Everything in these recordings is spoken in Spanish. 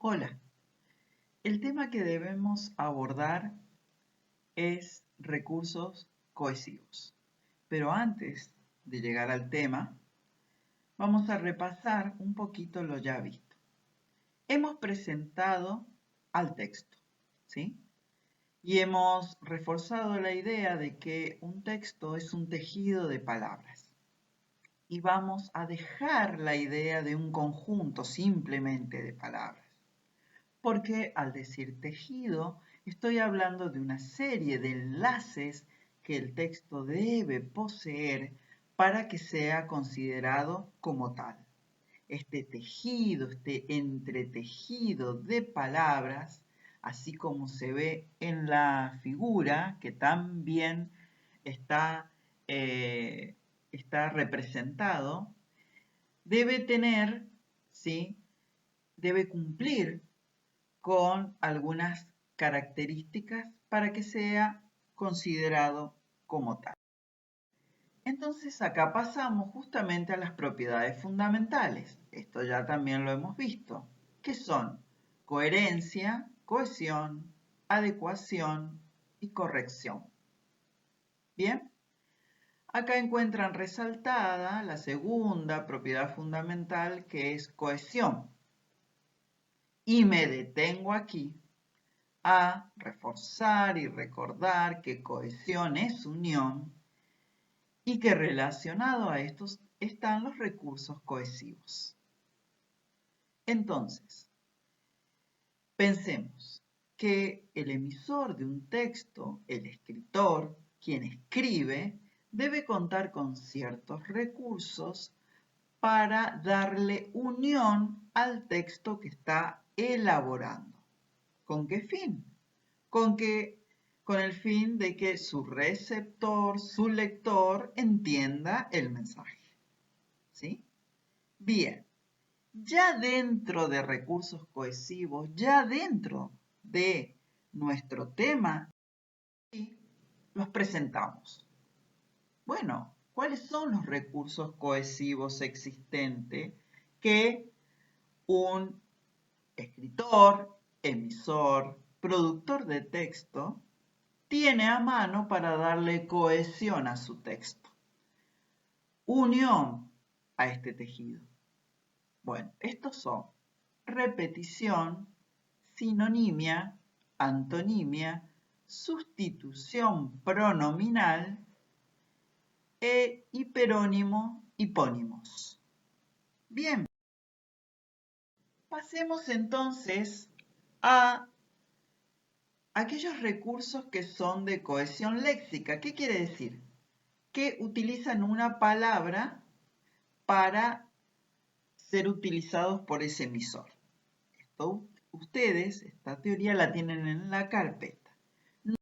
Hola, el tema que debemos abordar es recursos cohesivos. Pero antes de llegar al tema, vamos a repasar un poquito lo ya visto. Hemos presentado al texto, ¿sí? Y hemos reforzado la idea de que un texto es un tejido de palabras. Y vamos a dejar la idea de un conjunto simplemente de palabras. Porque al decir tejido, estoy hablando de una serie de enlaces que el texto debe poseer para que sea considerado como tal. Este tejido, este entretejido de palabras, así como se ve en la figura, que también está, está representado, debe tener, ¿sí? Debe cumplir con algunas características para que sea considerado como tal. Entonces acá pasamos justamente a las propiedades fundamentales. Esto ya también lo hemos visto, que son coherencia, cohesión, adecuación y corrección. Bien, acá encuentran resaltada la segunda propiedad fundamental, que es cohesión. Y me detengo aquí a reforzar y recordar que cohesión es unión y que relacionado a estos están los recursos cohesivos. Entonces, pensemos que el emisor de un texto, el escritor, quien escribe, debe contar con ciertos recursos para darle unión al texto que está elaborando. ¿Con qué fin? Con el fin de que su receptor, su lector, entienda el mensaje. ¿Sí? Bien, ya dentro de recursos cohesivos, ya dentro de nuestro tema, los presentamos. Bueno, ¿cuáles son los recursos cohesivos existentes que un escritor, emisor, productor de texto tiene a mano para darle cohesión a su texto, unión a este tejido? Bueno, estos son repetición, sinonimia, antonimia, sustitución pronominal e hiperónimo, hipónimos. Bien, pasemos entonces a aquellos recursos que son de cohesión léxica. ¿Qué quiere decir? Que utilizan una palabra para ser utilizados por ese emisor. Ustedes, esta teoría la tienen en la carpeta. El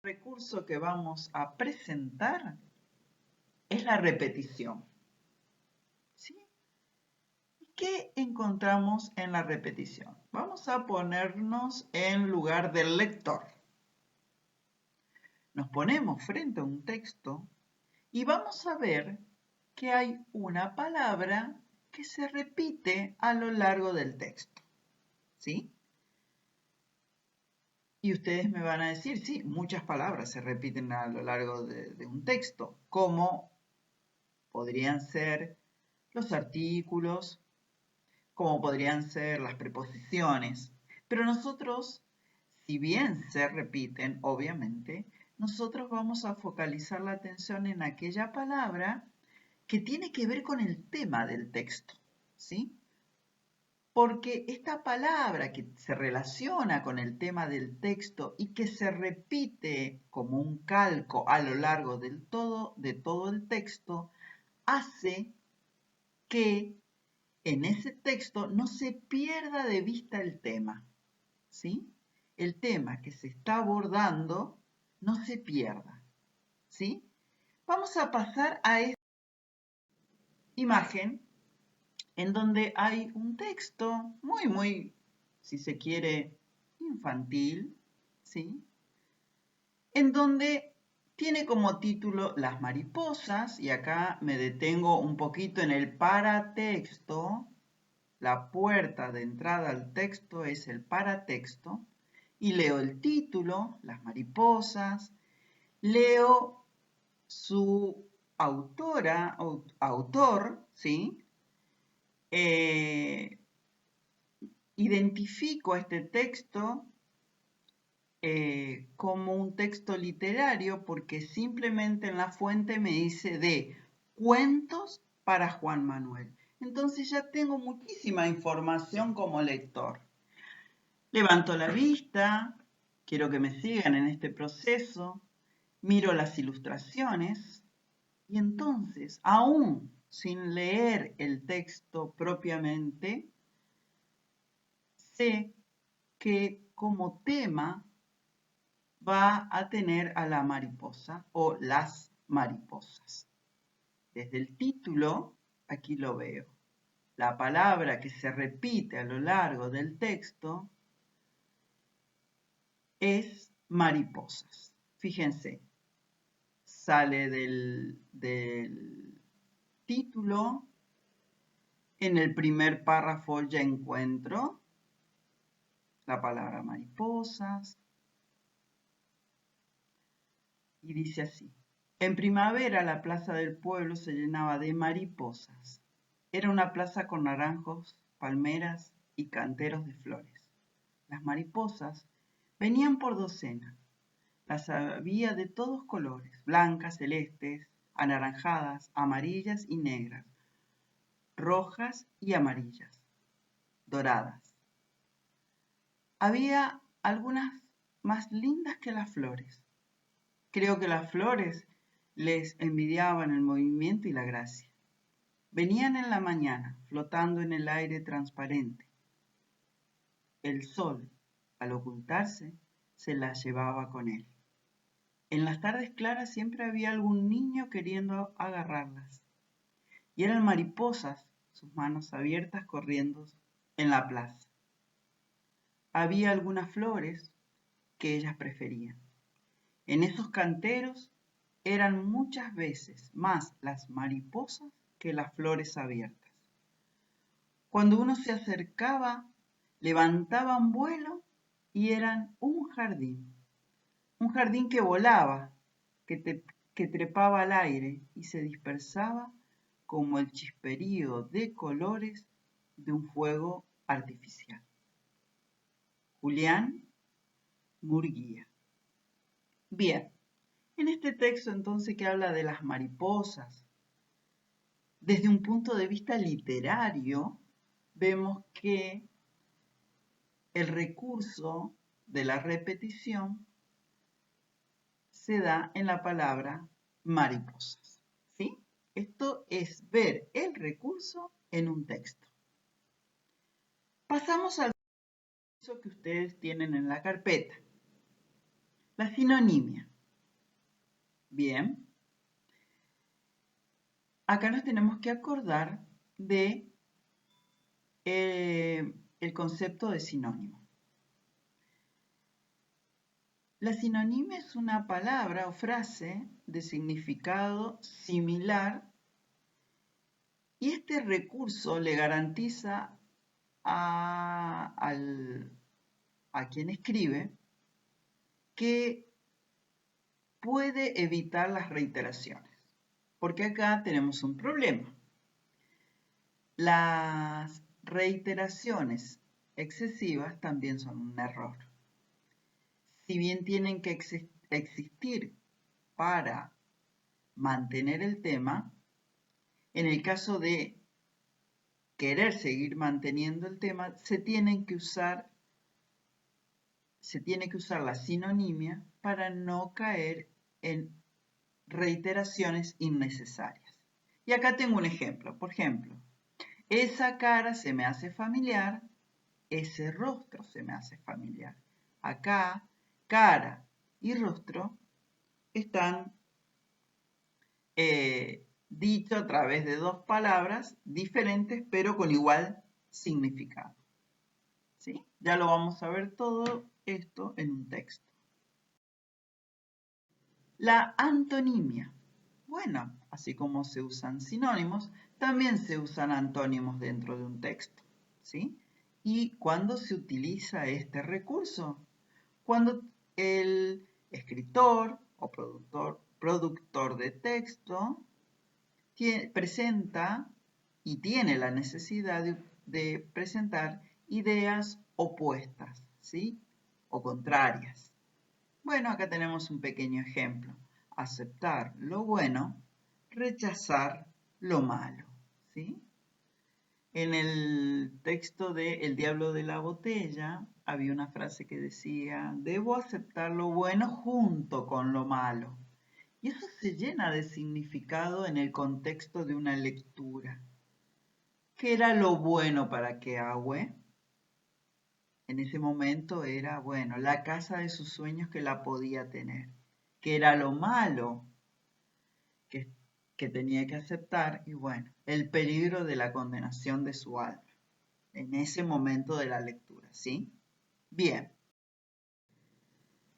recurso que vamos a presentar es la repetición. ¿Sí? ¿Qué encontramos en la repetición? Vamos a ponernos en lugar del lector. Nos ponemos frente a un texto y vamos a ver que hay una palabra que se repite a lo largo del texto. ¿Sí? Y ustedes me van a decir, sí, muchas palabras se repiten a lo largo de un texto, como podrían ser los artículos, como podrían ser las preposiciones. Pero nosotros, si bien se repiten, obviamente, nosotros vamos a focalizar la atención en aquella palabra que tiene que ver con el tema del texto, ¿sí? Porque esta palabra que se relaciona con el tema del texto y que se repite como un calco a lo largo de todo el texto, hace que en ese texto no se pierda de vista el tema, ¿sí? El tema que se está abordando no se pierda, ¿sí? Vamos a pasar a esta imagen en donde hay un texto muy, si se quiere, infantil, ¿sí? En donde tiene como título Las mariposas, y acá me detengo un poquito en el paratexto, la puerta de entrada al texto es el paratexto y leo el título, las mariposas, leo su autora o autor, ¿sí? Identifico este texto como un texto literario porque simplemente en la fuente me dice de cuentos para Juan Manuel. Entonces ya tengo muchísima información como lector. Levanto la vista, quiero que me sigan en este proceso, miro las ilustraciones y entonces, aún sin leer el texto propiamente, sé que como tema va a tener a la mariposa o las mariposas. Desde el título, aquí lo veo. La palabra que se repite a lo largo del texto es mariposas. Fíjense, sale del título. En el primer párrafo ya encuentro la palabra mariposas. Y dice así. En primavera la plaza del pueblo se llenaba de mariposas. Era una plaza con naranjos, palmeras y canteros de flores. Las mariposas venían por docenas. Las había de todos colores, blancas, celestes, anaranjadas, amarillas y negras, rojas y amarillas, doradas. Había algunas más lindas que las flores. Creo que las flores les envidiaban el movimiento y la gracia. Venían en la mañana, flotando en el aire transparente. El sol, al ocultarse, se las llevaba con él. En las tardes claras siempre había algún niño queriendo agarrarlas. Y eran mariposas, sus manos abiertas corriendo en la plaza. Había algunas flores que ellas preferían. En esos canteros eran muchas veces más las mariposas que las flores abiertas. Cuando uno se acercaba, levantaban vuelo y eran un jardín que volaba, que trepaba al aire y se dispersaba como el chisperío de colores de un fuego artificial. Julián Murguía. Bien, en este texto entonces que habla de las mariposas, desde un punto de vista literario, vemos que el recurso de la repetición se da en la palabra mariposas. ¿Sí? Esto es ver el recurso en un texto. Pasamos al recurso que ustedes tienen en la carpeta. La sinonimia. Bien. Acá nos tenemos que acordar de el concepto de sinónimo. La sinonimia es una palabra o frase de significado similar y este recurso le garantiza a quien escribe que puede evitar las reiteraciones, porque acá tenemos un problema. Las reiteraciones excesivas también son un error. Si bien tienen que existir para mantener el tema, en el caso de querer seguir manteniendo el tema, se tiene que usar la sinonimia para no caer en reiteraciones innecesarias. Y acá tengo un ejemplo. Por ejemplo, esa cara se me hace familiar, ese rostro se me hace familiar. Acá, cara y rostro están dicho a través de dos palabras diferentes, pero con igual significado. ¿Sí? Ya lo vamos a ver todo esto en un texto. La antonimia. Bueno, así como se usan sinónimos, también se usan antónimos dentro de un texto. ¿sí? ¿Y cuándo se utiliza este recurso? Cuando el escritor o productor de texto presenta y tiene la necesidad de presentar ideas opuestas, ¿sí? O contrarias. Bueno, acá tenemos un pequeño ejemplo. Aceptar lo bueno, rechazar lo malo, ¿sí? En el texto de El diablo de la botella había una frase que decía, debo aceptar lo bueno junto con lo malo. Y eso se llena de significado en el contexto de una lectura. ¿Qué era lo bueno para Keawe? En ese momento era, bueno, la casa de sus sueños que la podía tener. ¿Qué era lo malo que, que tenía que aceptar? Y bueno, el peligro de la condenación de su alma en ese momento de la lectura, ¿sí? Bien.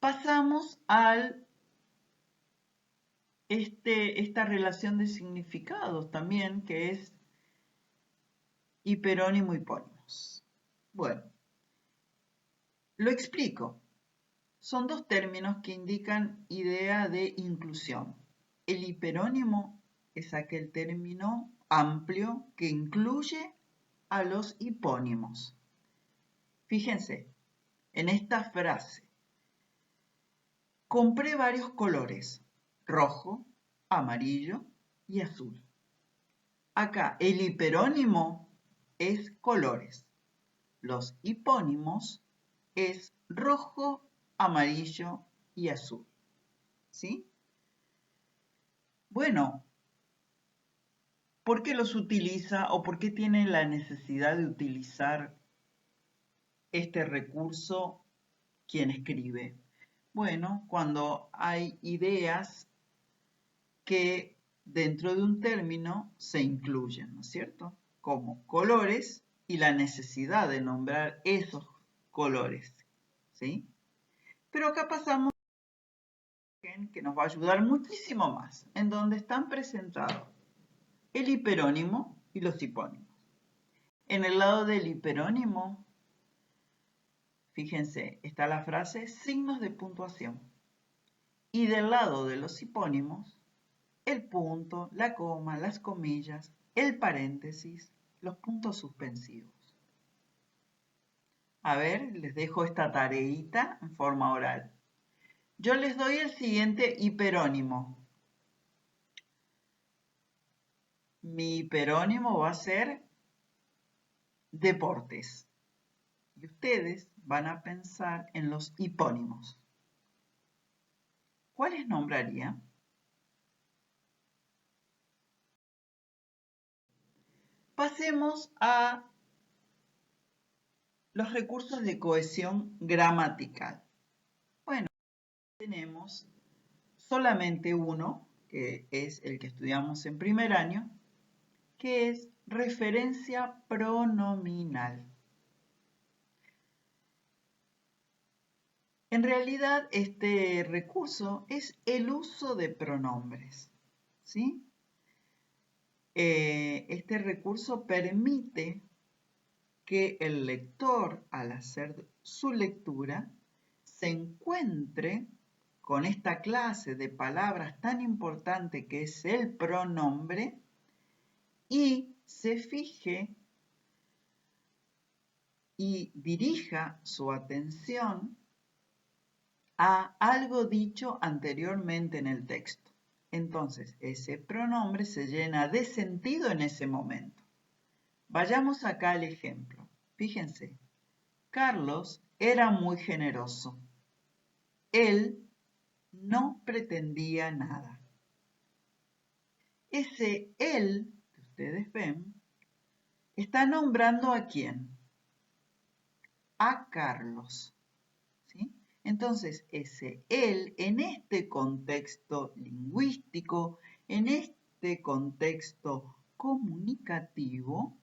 Pasamos a esta relación de significados también, que es hiperónimo hipónimos. Bueno, lo explico. Son dos términos que indican idea de inclusión. El hiperónimo es aquel término amplio que incluye a los hipónimos. Fíjense, en esta frase, compré varios colores, rojo, amarillo y azul. Acá el hiperónimo es colores. Los hipónimos es rojo, amarillo y azul. ¿Sí? Bueno, ¿por qué los utiliza o por qué tiene la necesidad de utilizar este recurso quien escribe? Bueno, cuando hay ideas que dentro de un término se incluyen, ¿no es cierto? Como colores y la necesidad de nombrar esos colores, ¿sí? Pero acá pasamos a una imagen que nos va a ayudar muchísimo más, en donde están presentados el hiperónimo y los hipónimos. En el lado del hiperónimo, fíjense, está la frase signos de puntuación. Y del lado de los hipónimos, el punto, la coma, las comillas, el paréntesis, los puntos suspensivos. A ver, les dejo esta tareita en forma oral. Yo les doy el siguiente hiperónimo. Mi hiperónimo va a ser deportes. Y ustedes van a pensar en los hipónimos. ¿Cuáles nombrarían? Pasemos a los recursos de cohesión gramatical. Bueno, tenemos solamente uno, que es el que estudiamos en primer año, que es referencia pronominal. En realidad, este recurso es el uso de pronombres, ¿sí? Este recurso permite que el lector, al hacer su lectura, se encuentre con esta clase de palabras tan importante que es el pronombre y se fije y dirija su atención a algo dicho anteriormente en el texto. Entonces, ese pronombre se llena de sentido en ese momento. Vayamos acá al ejemplo. Fíjense, Carlos era muy generoso. Él no pretendía nada. Ese él que ustedes ven está nombrando ¿a quién? A Carlos. ¿Sí? Entonces, ese él en este contexto lingüístico, en este contexto comunicativo,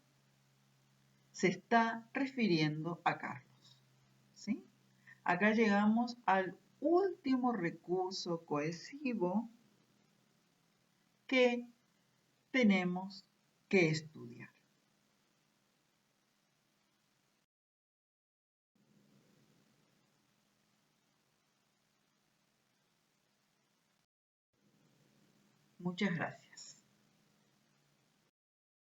se está refiriendo a Carlos. ¿Sí? Acá llegamos al último recurso cohesivo que tenemos que estudiar. Muchas gracias.